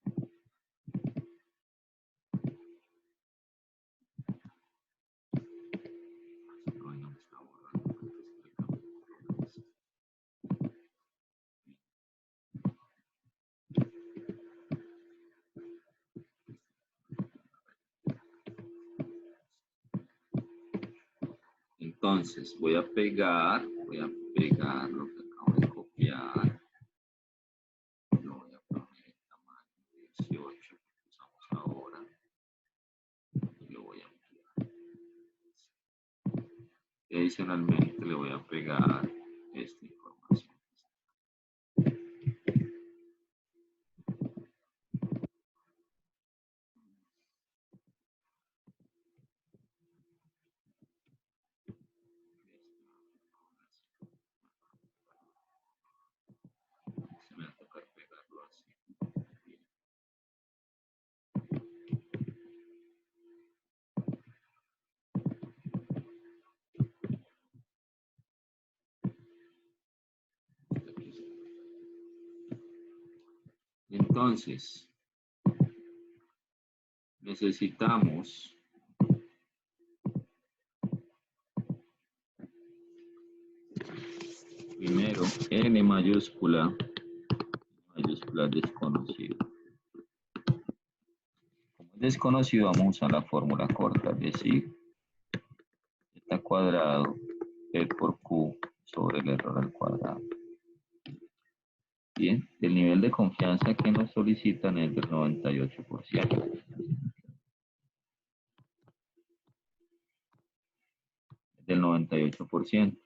Speaker 1: Ay, no me está borrando. Entonces voy a pegar lo que acabo de copiar. Lo voy a poner en tamaño 18 que usamos ahora. Y lo voy a ampliar. Y adicionalmente le voy a pegar esta información. Se me va a tocar pegarlo así. Entonces, necesitamos primero N mayúscula desconocido. Como es desconocido, vamos a usar la fórmula corta, es decir, Z cuadrado P por Q sobre el error al cuadrado. Bien, el nivel de confianza que nos solicitan es del 98%. Del 98%.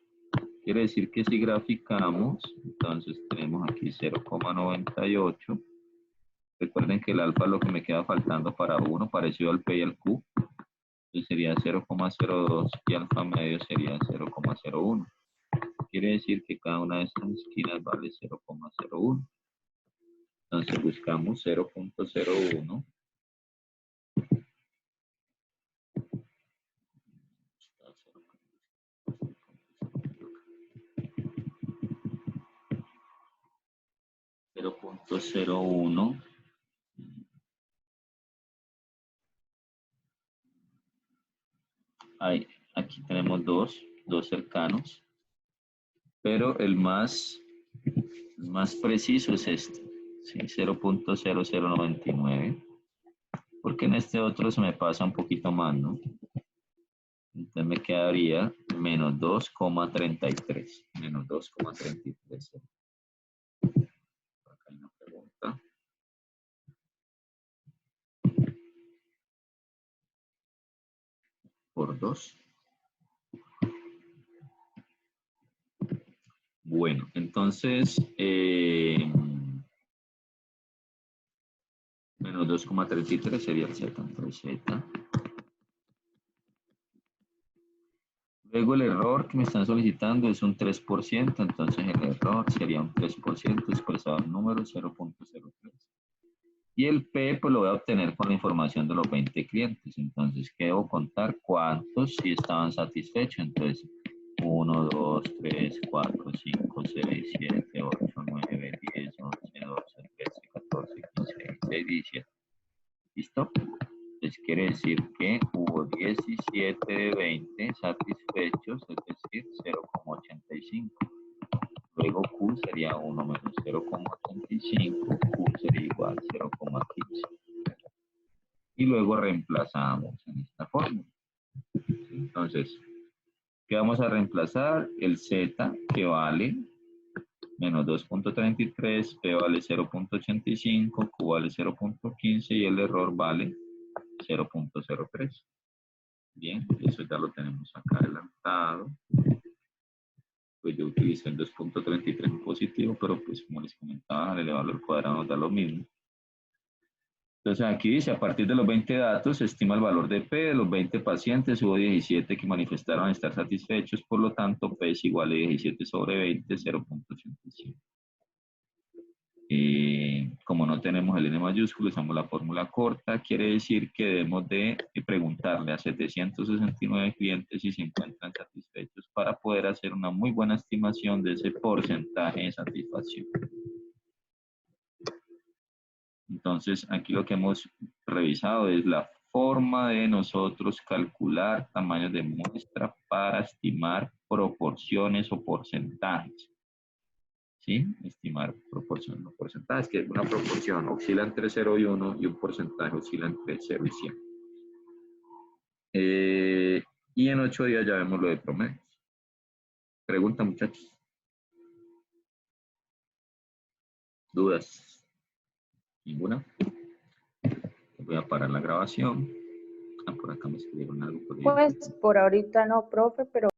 Speaker 1: Quiere decir que si graficamos, entonces tenemos aquí 0,98. Recuerden que el alfa es lo que me queda faltando para 1, parecido al P y al Q. Entonces sería 0,02 y alfa medio sería 0,01. Quiere decir que cada una de estas esquinas vale 0,01. Entonces buscamos 0,01. 0,01. Aquí tenemos dos cercanos, pero el más preciso es este, ¿sí? 0,0099, porque en este otro se me pasa un poquito más, ¿no? Entonces me quedaría menos 2,33. Menos 2,33. Acá hay una pregunta. Por 2. Bueno, entonces Menos 2,33 sería el Z. Entonces Z. Luego el error que me están solicitando es un 3%. Entonces el error sería un 3% expresado en número 0.03. Y el P pues lo voy a obtener con la información de los 20 clientes. Entonces, ¿qué debo contar? ¿Cuántos sí estaban satisfechos? Entonces, 1, 2, 3, 4, 5, 6, 7, 8, 9, 10, 11, 12, 13, 14, 15, 16, 17. ¿Listo? Entonces quiere decir que hubo 17 de 20 satisfechos, es decir, 0,85. Luego Q sería 1 menos 0,85, Q sería igual a 0,15. Y luego reemplazamos en esta fórmula. Entonces, ¿qué vamos a reemplazar? El Z, que vale menos 2.33, P vale 0.85, Q vale 0.15 y el error vale 0.03. Bien, eso ya lo tenemos acá adelantado. Pues yo utilicé el 2.33 en positivo, pero pues como les comentaba, el elevado al cuadrado nos da lo mismo. Entonces aquí dice, a partir de los 20 datos se estima el valor de P. De los 20 pacientes hubo 17 que manifestaron estar satisfechos, por lo tanto P es igual a 17 sobre 20, 0.85. Como no tenemos el N mayúsculo, usamos la fórmula corta, quiere decir que debemos de preguntarle a 769 clientes si se encuentran satisfechos para poder hacer una muy buena estimación de ese porcentaje de satisfacción. Entonces, aquí lo que hemos revisado es la forma de nosotros calcular tamaños de muestra para estimar proporciones o porcentajes. ¿Sí? Estimar proporciones o porcentajes, que una proporción oscila entre 0 y 1 y un porcentaje oscila entre 0 y 100. Y en 8 días ya vemos lo de promedios. Pregunta, muchachos. ¿Dudas? ¿Ninguna? Voy a parar la grabación. Por acá me escribieron algo por ahí.
Speaker 4: Pues por ahorita no, profe, pero